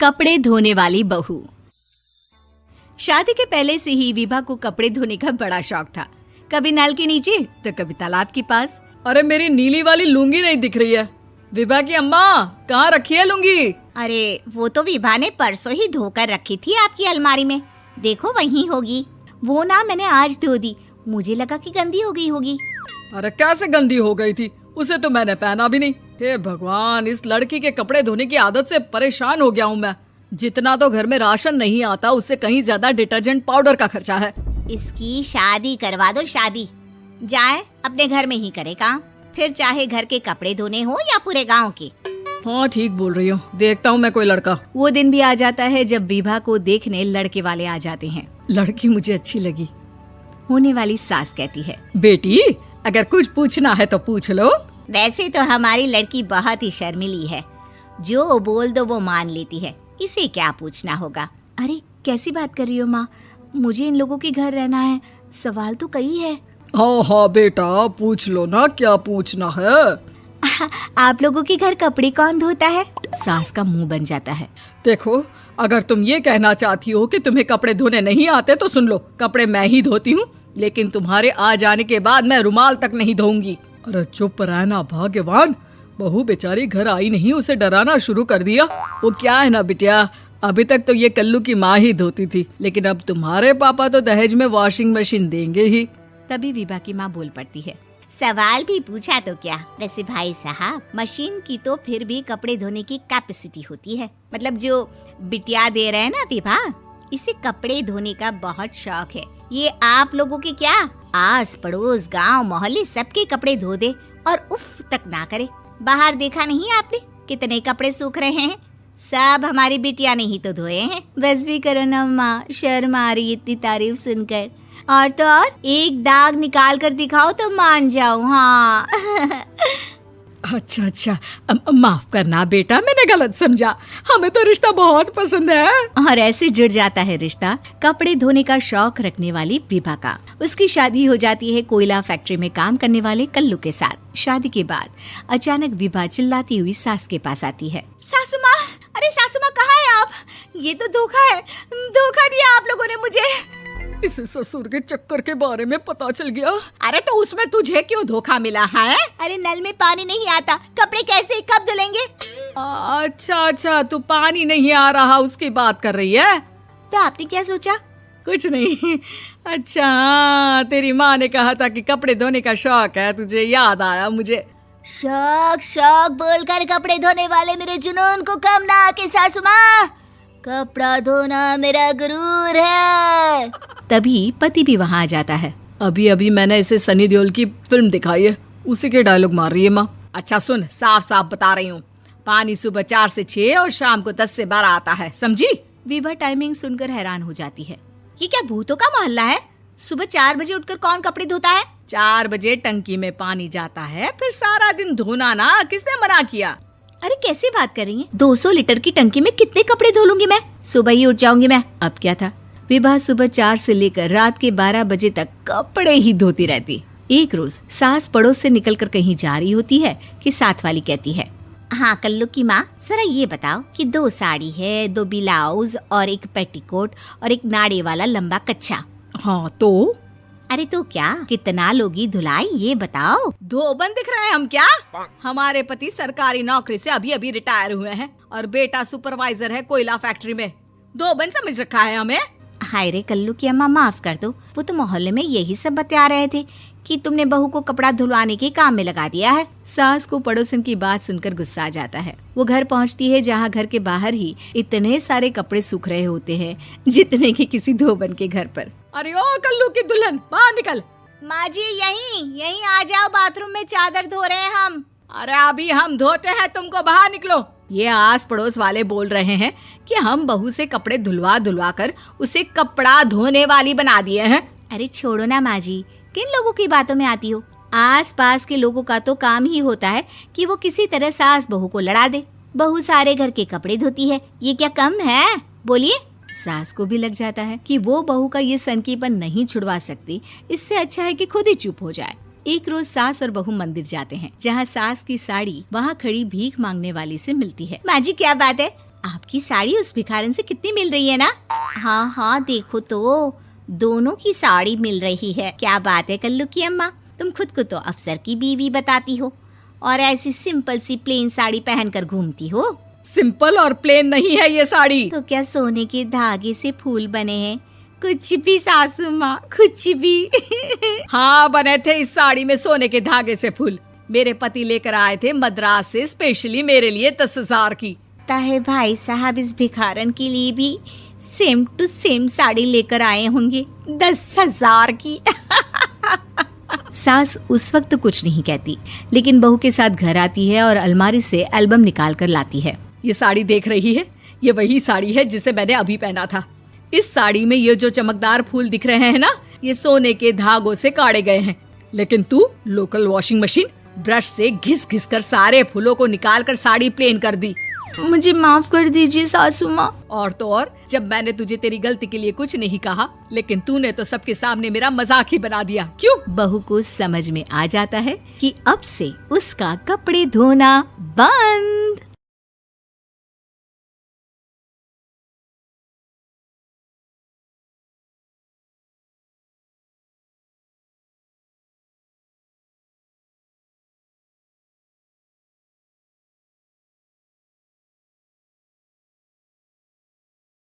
कपड़े धोने वाली बहू। शादी के पहले से ही विभा को कपड़े धोने का बड़ा शौक था। कभी नल के नीचे तो कभी तालाब के पास। अरे मेरी नीली वाली लुंगी नहीं दिख रही है। विभा की अम्मा, कहाँ रखी है लुंगी? अरे वो तो विभा ने परसों ही धोकर रखी थी आपकी अलमारी में, देखो वहीं होगी। वो ना मैंने आज धो दी, मुझे लगा कि गंदी हो गई होगी। अरे कैसे गंदी हो गई थी? उसे तो मैंने पहना भी नहीं। हे भगवान, इस लड़की के कपड़े धोने की आदत से परेशान हो गया हूँ मैं। जितना तो घर में राशन नहीं आता, उससे कहीं ज्यादा डिटर्जेंट पाउडर का खर्चा है। इसकी शादी करवा दो, शादी जाए अपने घर में ही करे काम, फिर चाहे घर के कपड़े धोने हो या पूरे गांव के। हाँ ठीक बोल रही हूँ, देखता हूँ मैं कोई लड़का। वो दिन भी आ जाता है जब विभा को देखने लड़के वाले आ जाते हैं। लड़की मुझे अच्छी लगी। होने वाली सास कहती है, बेटी अगर कुछ पूछना है तो पूछ लो। वैसे तो हमारी लड़की बहुत ही शर्मीली है, जो बोल दो वो मान लेती है, इसे क्या पूछना होगा। अरे कैसी बात कर रही हो माँ, मुझे इन लोगों के घर रहना है, सवाल तो कई है। हाँ हाँ बेटा, पूछ लो ना, क्या पूछना है। आप लोगों के घर कपड़े कौन धोता है? सास का मुंह बन जाता है। देखो, अगर तुम ये कहना चाहती हो कि तुम्हें कपड़े धोने नहीं आते तो सुन लो, कपड़े मैं ही धोती हूँ, लेकिन तुम्हारे आ जाने के बाद मैं रुमाल तक नहीं धोऊंगी। अरे चुप रहना भाग्यवान, बहू बेचारी घर आई नहीं, उसे डराना शुरू कर दिया। वो क्या है ना बिटिया, अभी तक तो ये कल्लू की माँ ही धोती थी, लेकिन अब तुम्हारे पापा तो दहेज में वॉशिंग मशीन देंगे ही। तभी विभा की माँ बोल पड़ती है, सवाल भी पूछा तो क्या। वैसे भाई साहब, मशीन की तो फिर भी कपड़े धोने की कैपेसिटी होती है। मतलब जो बिटिया दे रहे हैं ना विभा, इसे कपड़े धोने का बहुत शौक है। ये आप लोगों के क्या, आस पड़ोस गांव मोहल्ले सबके कपड़े धो दे और उफ तक ना करे। बाहर देखा नहीं आपने कितने कपड़े सूख रहे हैं? सब हमारी बिटिया ने ही तो धोए हैं। बस भी करो ना माँ, शर्म आ रही इतनी तारीफ सुनकर। और तो और एक दाग निकाल कर दिखाओ तो मान जाऊं। हाँ अच्छा, माफ करना बेटा, मैंने गलत समझा। हमें तो रिश्ता बहुत पसंद है। और ऐसे जुड़ जाता है रिश्ता कपड़े धोने का शौक रखने वाली विभा का। उसकी शादी हो जाती है कोयला फैक्ट्री में काम करने वाले कल्लू के साथ। शादी के बाद अचानक विभा चिल्लाती हुई सास के पास आती है। सासू माँ, अरे सासू माँ कहाँ है आप? ये तो धोखा है, धोखा दिया आप लोगों ने मुझे। इसे ससुर के चक्कर के बारे में पता चल गया। अरे तो उसमें तुझे क्यों धोखा मिला है? अरे नल में पानी नहीं आता, कपड़े कैसे कब धुलेंगे? अच्छा, तू पानी नहीं आ रहा उसकी बात कर रही है। तो आपने क्या सोचा? कुछ नहीं। अच्छा, तेरी माँ ने कहा था कि कपड़े धोने का शौक है तुझे, याद आया मुझे। शौक बोलकर कपड़े धोने वाले मेरे जुनून को कम ना आके सासू माँ, कपड़ा धोना मेरा गुरूर है। तभी पति भी वहाँ आ जाता है। अभी मैंने इसे सनी देओल की फिल्म दिखाई है, उसी के डायलॉग मार रही है माँ। अच्छा सुन, साफ साफ बता रही हूँ, पानी सुबह 4 से 6 और शाम को 10 से 12 आता है, समझी? विभा टाइमिंग सुनकर हैरान हो जाती है। ये क्या भूतों का मोहल्ला है? सुबह 4 बजे उठकर कौन कपड़े धोता है? 4 बजे टंकी में पानी जाता है, फिर सारा दिन धोना ना, किसने मना किया? अरे कैसी बात कर रही हैं? 200 लीटर की टंकी में कितने कपड़े धो लूंगी मैं? सुबह ही उठ जाऊंगी मैं। अब क्या था, विभा सुबह 4 से लेकर रात के 12 बजे तक कपड़े ही धोती रहती। एक रोज सास पड़ोस से निकलकर कहीं जा रही होती है कि साथ वाली कहती है, हाँ कल्लू की माँ, जरा ये बताओ कि 2 साड़ी है, 2 ब्लाउज और एक पेटीकोट और एक नाड़े वाला लंबा कच्छा। हाँ तो? अरे तो क्या, कितना लोगी धुलाई ये बताओ। धोबन दिख रहे हैं हम क्या? हमारे पति सरकारी नौकरी से अभी रिटायर हुए हैं और बेटा सुपरवाइजर है कोयला फैक्ट्री में। धोबन समझ रखा है हमें? हाय रे कल्लू की अम्मा, माफ कर दो, वो तो मोहल्ले में यही सब बता रहे थे कि तुमने बहू को कपड़ा धुलवाने के काम में लगा दिया है। सास को पड़ोसन की बात सुनकर गुस्सा आ जाता है। वो घर पहुंचती है जहां घर के बाहर ही इतने सारे कपड़े सूख रहे होते हैं जितने कि किसी धोबन के घर पर। अरे ओ कल्लू की दुल्हन, बाहर निकल। माँ जी यहीं आ जाओ, बाथरूम में चादर धो रहे हैं हम। अरे अभी हम धोते हैं, तुमको बाहर निकलो। ये आस पड़ोस वाले बोल रहे हैं कि हम बहू से कपड़े धुलवा कर उसे कपड़ा धोने वाली बना दिए हैं। अरे छोड़ो ना माँ जी, किन लोगों की बातों में आती हो? आस पास के लोगों का तो काम ही होता है कि वो किसी तरह सास बहू को लड़ा दे। बहू सारे घर के कपड़े धोती है, ये क्या कम है? बोलिए। सास को भी लग जाता है कि वो बहू का ये सनकीपन नहीं छुड़वा सकती, इससे अच्छा है कि खुद ही चुप हो जाए। एक रोज सास और बहू मंदिर जाते हैं, जहाँ सास की साड़ी वहाँ खड़ी भीख मांगने वाली से मिलती है। माँ जी क्या बात है, आपकी साड़ी उस भिखारन से कितनी मिल रही है ना? हाँ हाँ देखो तो, दोनों की साड़ी मिल रही है। क्या बात है कल्लू की अम्मा, तुम खुद को तो अफसर की बीवी बताती हो और ऐसी सिंपल सी प्लेन साड़ी पहनकर घूमती हो। सिंपल और प्लेन नहीं है ये साड़ी। तो क्या सोने के धागे से फूल बने हैं? कुछ भी सासू माँ, कुछ भी। हाँ बने थे इस साड़ी में सोने के धागे से फूल। मेरे पति लेकर आए थे मद्रास से स्पेशली मेरे लिए 10,000 की। ताहे भाई साहब इस भिखारन के लिए भी सेम टू सेम साड़ी लेकर आए होंगे 10,000 की। सास उस वक्त तो कुछ नहीं कहती, लेकिन बहू के साथ घर आती है और अलमारी से एल्बम निकाल कर लाती है। ये साड़ी देख रही है, ये वही साड़ी है जिसे मैंने अभी पहना था। इस साड़ी में ये जो चमकदार फूल दिख रहे हैं ना, ये सोने के धागों से काढ़े गए हैं। लेकिन तू लोकल वॉशिंग मशीन ब्रश से घिस घिस कर सारे फूलों को निकाल कर साड़ी प्लेन कर दी। मुझे माफ कर दीजिए सासू माँ। और तो और, जब मैंने तुझे तेरी गलती के लिए कुछ नहीं कहा, लेकिन तूने तो सबके सामने मेरा मजाक ही बना दिया। क्यों? बहू को समझ में आ जाता है कि अब से उसका कपड़े धोना बंद।